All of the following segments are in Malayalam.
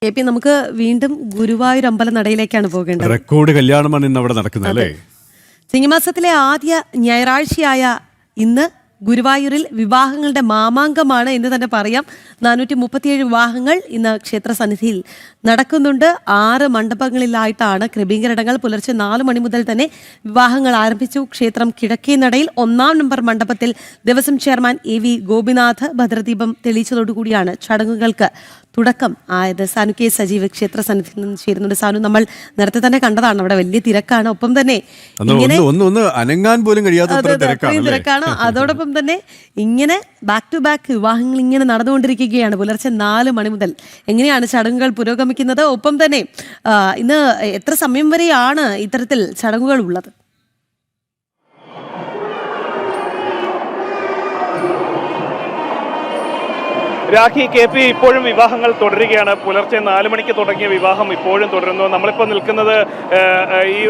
എ പി നമുക്ക് വീണ്ടും ഗുരുവായൂർ അമ്പലനടയിലേക്കാണ് പോകേണ്ടത്. റെക്കോർഡ് കല്യാണമാണ് ഇന്ന് അവിടെ നടക്കുന്നത് അല്ലേ? ചിങ്ങമാസത്തിലെ ആദ്യ ഞായറാഴ്ചയായ ഇന്ന് ഗുരുവായൂരിൽ വിവാഹങ്ങളുടെ മാമാങ്കമാണ് എന്ന് തന്നെ പറയാം. 437 വിവാഹങ്ങൾ ഇന്ന് ക്ഷേത്രസന്നിധിയിൽ നടക്കുന്നുണ്ട്. 6 മണ്ഡപങ്ങളിലായിട്ടാണ് ക്രമീകരണങ്ങൾ. പുലർച്ചെ 4 മണി മുതൽ തന്നെ വിവാഹങ്ങൾ ആരംഭിച്ചു. ക്ഷേത്രം കിഴക്കേനടയിൽ 1-ാം നമ്പർ മണ്ഡപത്തിൽ ദേവസ്വം ചെയർമാൻ AV ഗോപിനാഥ് ഭദ്രദീപം തെളിയിച്ചതോടുകൂടിയാണ് ചടങ്ങുകൾക്ക് തുടക്കം ആയത്. സാനു കെ സജീവ് ക്ഷേത്ര സന്നിധിയിൽ നിന്ന് ചേരുന്നുണ്ട്. സാനു, നമ്മൾ നേരത്തെ തന്നെ കണ്ടതാണ്, അവിടെ വലിയ തിരക്കാണ്. ഒപ്പം തന്നെ അനങ്ങാൻ പോലും കഴിയാത്ത തിരക്കാണ്. അതോടൊപ്പം തന്നെ ഇങ്ങനെ ബാക്ക് ടു ബാക്ക് വിവാഹങ്ങൾ ഇങ്ങനെ നടന്നുകൊണ്ടിരിക്കുകയാണ് പുലർച്ചെ 4 മണി മുതൽ. എങ്ങനെയാണ് ചടങ്ങുകൾ പുരോഗമിക്കുന്നത്? ഒപ്പം തന്നെ ഇന്ന് എത്ര സമയം വരെയാണ് ഇത്തരത്തിൽ ചടങ്ങുകൾ ഉള്ളത്? രാഖി, KP, ഇപ്പോഴും വിവാഹങ്ങൾ തുടരുകയാണ്. പുലർച്ചെ 4 മണിക്ക് തുടങ്ങിയ വിവാഹം ഇപ്പോഴും തുടരുന്നു. നമ്മളിപ്പോൾ നിൽക്കുന്നത് ഈ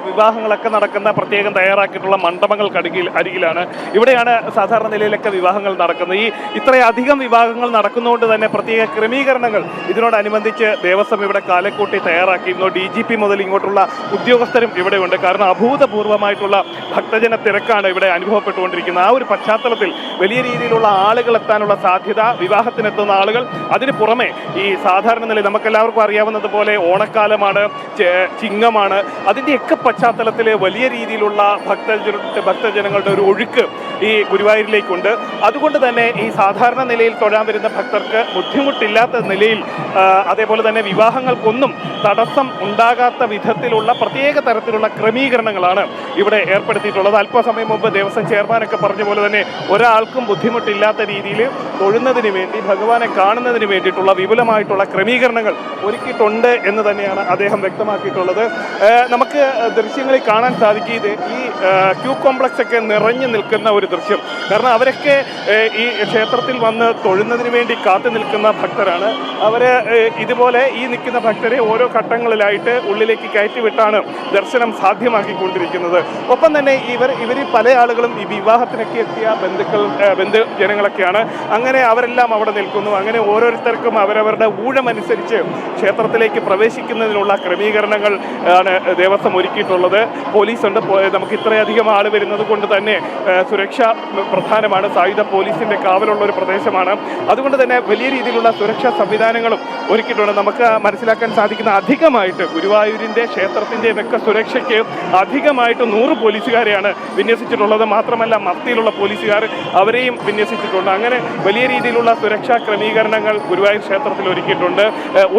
വിവാഹങ്ങളൊക്കെ നടക്കുന്ന പ്രത്യേകം തയ്യാറാക്കിയിട്ടുള്ള അരികിലാണ്. ഇവിടെയാണ് സാധാരണ നിലയിലൊക്കെ വിവാഹങ്ങൾ നടക്കുന്നത്. ഇത്രയധികം വിവാഹങ്ങൾ നടക്കുന്നതുകൊണ്ട് തന്നെ പ്രത്യേക ക്രമീകരണങ്ങൾ ഇതിനോടനുബന്ധിച്ച് ദേവസ്വം ഇവിടെ കാലക്കൂട്ടി തയ്യാറാക്കിയിരുന്നു. DGP മുതൽ ഇങ്ങോട്ടുള്ള ഉദ്യോഗസ്ഥരും ഇവിടെയുണ്ട്. കാരണം അഭൂതപൂർവമായിട്ടുള്ള ഭക്തജന തിരക്കാണ് ഇവിടെ അനുഭവപ്പെട്ടുകൊണ്ടിരിക്കുന്നത്. ആ ഒരു പശ്ചാത്തലത്തിൽ വലിയ രീതിയിലുള്ള ആളുകൾ എത്താനുള്ള സാധ്യത, വിവാഹത്തിനെത്തുന്ന ആളുകൾ, അതിന് പുറമെ ഈ സാധാരണ നിലയിൽ നമുക്കെല്ലാവർക്കും അറിയാവുന്നതുപോലെ ഓണക്കാലമാണ്, ചിങ്ങമാണ്. അതിൻ്റെയൊക്കെ പശ്ചാത്തലത്തിൽ വലിയ രീതിയിലുള്ള ഭക്തജനങ്ങളുടെ ഒരു ഒഴുക്ക് ഈ ഗുരുവായൂരിലേക്കുണ്ട്. അതുകൊണ്ട് തന്നെ ഈ സാധാരണ നിലയിൽ തൊഴാൻ വരുന്ന ഭക്തർക്ക് ബുദ്ധിമുട്ടില്ലാത്ത നിലയിൽ, അതേപോലെ തന്നെ വിവാഹങ്ങൾക്കൊന്നും തടസ്സം ഉണ്ടാകാത്ത വിധത്തിലുള്ള പ്രത്യേക തരത്തിലുള്ള ക്രമീകരണങ്ങളാണ് ഇവിടെ ഏർപ്പെടുത്തിയിട്ടുള്ളത്. അല്പസമയം മുമ്പ് ദേവസ്വം ചെയർമാനൊക്കെ പറഞ്ഞ പോലെ തന്നെ ഒരാൾക്കും ബുദ്ധിമുട്ടില്ലാത്ത രീതിയിൽ തൊഴുന്നതിന് വേണ്ടി, ഭഗവാനെ കാണുന്നതിന് വേണ്ടിയിട്ടുള്ള വിപുലമായിട്ടുള്ള ക്രമീകരണങ്ങൾ ഒരുക്കിയിട്ടുണ്ട് എന്ന് തന്നെയാണ് അദ്ദേഹം വ്യക്തമാക്കിയിട്ടുള്ളത്. നമുക്ക് ദൃശ്യങ്ങളിൽ കാണാൻ സാധിക്കുന്നത് ഈ ക്യൂ കോംപ്ലക്സ് ഒക്കെ നിറഞ്ഞു നിൽക്കുന്ന ഒരു ദൃശ്യം. കാരണം അവരൊക്കെ ഈ ക്ഷേത്രത്തിൽ വന്ന് തൊഴുന്നതിന് വേണ്ടി കാത്തു നിൽക്കുന്ന ഭക്തരാണ്. അവര് ഇതുപോലെ ഈ നിൽക്കുന്ന ഭക്തരെ ഓരോ ഘട്ടങ്ങളിലായിട്ട് ഉള്ളിലേക്ക് കയറ്റിവിട്ടാണ് ദർശനം സാധ്യമാക്കിക്കൊണ്ടിരിക്കുന്നത്. ഒപ്പം തന്നെ ഇവർ പല ആളുകളും ഈ വിവാഹത്തിനൊക്കെ എത്തിയ ബന്ധുജനങ്ങളൊക്കെയാണ്. അങ്ങനെ അവരെല്ലാം അവിടെ നിൽക്കുന്നു. അങ്ങനെ ഓരോരുത്തർക്കും അവരവരുടെ ഊഴമനുസരിച്ച് ക്ഷേത്രത്തിലേക്ക് പ്രവേശിക്കുന്നതിനുള്ള ക്രമീകരണങ്ങൾ ആണ് ദേവസ്വം ഒരുക്കിയിട്ടുള്ളത്. പോലീസുണ്ട്. നമുക്ക് ഇത്രയധികം ആൾ വരുന്നത് കൊണ്ട് തന്നെ സുരക്ഷ പ്രധാനമാണ്. സായുധ പോലീസിന്റെ കാവലുള്ള ഒരു പ്രദേശമാണ്. അതുകൊണ്ട് തന്നെ വലിയ രീതിയിലുള്ള സുരക്ഷാ സംവിധാനങ്ങളും ഒരുക്കിയിട്ടുണ്ട്. നമുക്ക് മനസ്സിലാക്കാൻ സാധിക്കുന്ന അധികമായിട്ട് ഗുരുവായൂരിന്റെ ക്ഷേത്രത്തിന്റെയും ഒക്കെ സുരക്ഷയ്ക്ക് അധികമായിട്ട് 100 പോലീസുകാരെയാണ് വിന്യസിച്ചിട്ടുള്ളത്. മാത്രമല്ല മഫ്തിയിലുള്ള പോലീസുകാർ അവരെയും വിന്യസിച്ചിട്ടുണ്ട്. അങ്ങനെ വലിയ രീതിയിലുള്ള സുരക്ഷാ ക്രമീകരണങ്ങൾ ഗുരുവായൂർ ക്ഷേത്രത്തിൽ ഒരുക്കിയിട്ടുണ്ട്.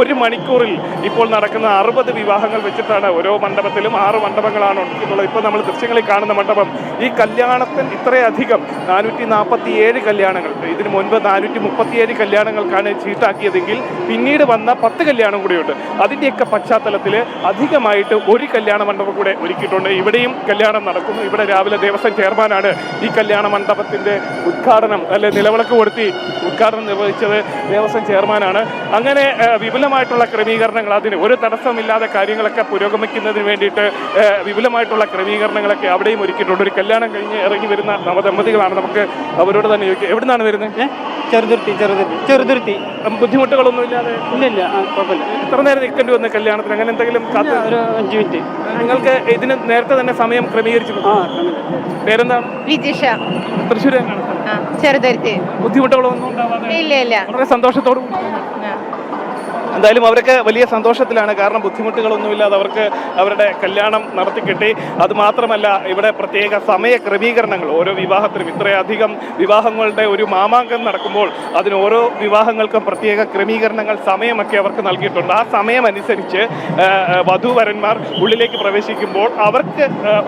1 മണിക്കൂറിൽ ഇപ്പോൾ നടക്കുന്ന 60 വിവാഹങ്ങൾ വെച്ചിട്ടാണ് ഓരോ മണ്ഡപത്തിലും 6 മണ്ഡപങ്ങളാണ് ഒരുക്കിയിട്ടുള്ളത്. ഇപ്പോൾ നമ്മൾ ദൃശ്യങ്ങളിൽ കാണുന്ന മണ്ഡപം, ഈ കല്യാണത്തിന് ഇത്രയധികം 447 കല്യാണങ്ങൾ, ഇതിനു മുൻപ് 437 കല്യാണങ്ങൾക്കാണ് ചീട്ടാക്കിയതെങ്കിൽ പിന്നീട് വന്ന 10 കല്യാണം കൂടിയുണ്ട്. അതിൻ്റെയൊക്കെ പശ്ചാത്തലത്തിൽ അധികമായിട്ട് ഒരു കല്യാണ മണ്ഡപം കൂടെ ഒരുക്കിയിട്ടുണ്ട്. ഇവിടെയും കല്യാണം നടക്കുന്നു. ഇവിടെ രാവിലെ ദേവസ്വം ചെയർമാനാണ് ഈ കല്യാണ മണ്ഡപത്തിൻ്റെ ഉദ്ഘാടനം, നിലവിളക്ക് കൊടുത്തി ഉദ്ഘാടനം നിർവഹിച്ചത് ദേവസ്വം ചെയർമാനാണ്. അങ്ങനെ വിപുലമായിട്ടുള്ള ക്രമീകരണങ്ങൾ, അതിന് ഒരു തടസ്സമില്ലാതെ കാര്യങ്ങളൊക്കെ പുരോഗമിക്കുന്നതിന് വേണ്ടിയിട്ട് വിപുലമായിട്ടുള്ള ക്രമീകരണങ്ങളൊക്കെ അവിടെയും ഒരുക്കിയിട്ടുണ്ട്. ഒരു കല്യാണം കഴിഞ്ഞ് ഇറങ്ങി വരുന്ന നവദമ്പതികളാണ്. നമുക്ക് അവരോട് തന്നെ ചോദിക്കുക, എവിടെ നിന്നാണ് വരുന്നത്? ചെറുതുരുത്തി. ബുദ്ധിമുട്ടുകളൊന്നും ഇല്ലാതെ? ഇല്ല, കുഴപ്പമില്ല. ഇത്ര നേരം നിൽക്കേണ്ടി വന്ന കല്യാണത്തിന്? അങ്ങനെ എന്തെങ്കിലും? ഒരു 5 മിനിറ്റ്. നിങ്ങൾക്ക് ഇതിന് നേരത്തെ തന്നെ സമയം ക്രമീകരിച്ചിട്ടുണ്ട്? പേരെന്താണ്? വിജിഷ. തൃശ്ശൂർ തന്നെയാണ്. ചെറുതുരുത്തി. ബുദ്ധിമുട്ടുകളൊന്നും ഉണ്ടാവാതെ? ഇല്ല. വളരെ സന്തോഷത്തോടും. എന്തായാലും അവരൊക്കെ വലിയ സന്തോഷത്തിലാണ്. കാരണം ബുദ്ധിമുട്ടുകളൊന്നുമില്ലാതെ അവർക്ക് അവരുടെ കല്യാണം നടത്തിക്കിട്ടി. അതുമാത്രമല്ല, ഇവിടെ പ്രത്യേക സമയ ക്രമീകരണങ്ങൾ ഓരോ വിവാഹത്തിനും, ഇത്രയധികം വിവാഹങ്ങളുടെ ഒരു മാമാങ്കം നടക്കുമ്പോൾ അതിന് ഓരോ വിവാഹങ്ങൾക്കും പ്രത്യേക ക്രമീകരണങ്ങൾ, സമയമൊക്കെ അവർക്ക് നൽകിയിട്ടുണ്ട്. ആ സമയം അനുസരിച്ച് വധൂവരന്മാർ ഉള്ളിലേക്ക് പ്രവേശിക്കുമ്പോൾ അവർക്ക്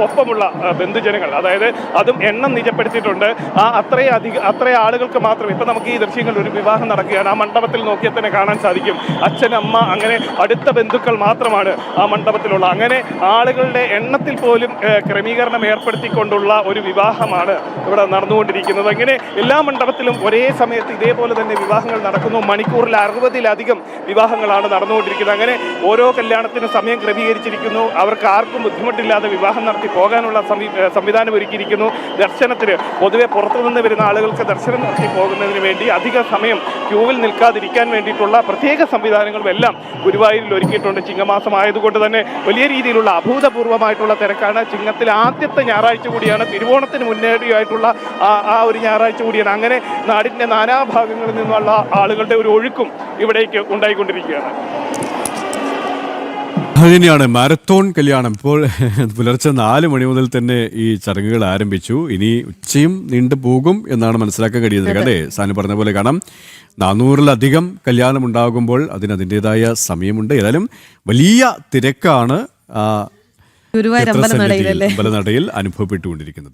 ഒപ്പമുള്ള ബന്ധുജനങ്ങൾ, അതായത് അതും എണ്ണം നിജപ്പെടുത്തിയിട്ടുണ്ട്. അത്രയും ആളുകൾക്ക് മാത്രം. ഇപ്പം നമുക്ക് ഈ ദൃശ്യങ്ങളിൽ ഒരു വിവാഹം നടക്കുകയാണ്. ആ മണ്ഡപത്തിൽ നോക്കിയാൽ തന്നെ കാണാൻ സാധിക്കും അച്ഛൻ, അമ്മ, അങ്ങനെ അടുത്ത ബന്ധുക്കൾ മാത്രമാണ് ആ മണ്ഡപത്തിലുള്ള. അങ്ങനെ ആളുകളുടെ എണ്ണത്തിൽ പോലും ക്രമീകരണം ഏർപ്പെടുത്തിക്കൊണ്ടുള്ള ഒരു വിവാഹമാണ് ഇവിടെ നടന്നുകൊണ്ടിരിക്കുന്നത്. അങ്ങനെ എല്ലാ മണ്ഡപത്തിലും ഒരേ സമയത്ത് ഇതേപോലെ തന്നെ വിവാഹങ്ങൾ നടക്കുന്നു. മണിക്കൂറിൽ 60-ലധികം വിവാഹങ്ങളാണ് നടന്നുകൊണ്ടിരിക്കുന്നത്. അങ്ങനെ ഓരോ കല്യാണത്തിന് സമയം ക്രമീകരിച്ചിരിക്കുന്നു. അവർക്ക് ആർക്കും ബുദ്ധിമുട്ടില്ലാതെ വിവാഹം നടത്തി പോകാനുള്ള സംവിധാനം ഒരുക്കിയിരിക്കുന്നു. ദർശനത്തിന് പൊതുവെ പുറത്തുനിന്ന് വരുന്ന ആളുകൾക്ക് ദർശനം നടത്തി പോകുന്നതിന് വേണ്ടി അധിക സമയം ക്യൂവിൽ നിൽക്കാതിരിക്കാൻ വേണ്ടിയിട്ടുള്ള പ്രത്യേക സംവിധാനം സംവിധാനങ്ങളും എല്ലാം ഗുരുവായൂരിൽ ഒരുക്കിയിട്ടുണ്ട്. ചിങ്ങമാസം ആയതുകൊണ്ട് തന്നെ വലിയ രീതിയിലുള്ള അഭൂതപൂർവമായിട്ടുള്ള തിരക്കാണ്. ചിങ്ങത്തിൽ ആദ്യത്തെ ഞായറാഴ്ച കൂടിയാണ്, തിരുവോണത്തിന് മുന്നോടിയായിട്ടുള്ള ആ ഒരു ഞായറാഴ്ച കൂടിയാണ്. അങ്ങനെ നാടിൻ്റെ നാനാഭാഗങ്ങളിൽ നിന്നുള്ള ആളുകളുടെ ഒരു ഒഴുക്കും ഇവിടേക്ക് ഉണ്ടായിക്കൊണ്ടിരിക്കുകയാണ്. അതുതന്നെയാണ് മാരത്തോൺ കല്യാണം. ഇപ്പോൾ പുലർച്ചെ 4 മണി മുതൽ തന്നെ ഈ ചടങ്ങുകൾ ആരംഭിച്ചു. ഇനി ഉച്ചയും നീണ്ടു പോകും എന്നാണ് മനസ്സിലാക്കാൻ കഴിയുന്നത്. അല്ലേ സാനി പറഞ്ഞ പോലെ? കാരണം 400-ലധികം കല്യാണം ഉണ്ടാകുമ്പോൾ അതിൻ്റെതായ സമയമുണ്ട്. ഏതായാലും വലിയ തിരക്കാണ് ഗുരുവായൂർ അമ്പലനടയിൽ അമ്പലനടയിൽ അനുഭവപ്പെട്ടുകൊണ്ടിരിക്കുന്നത്.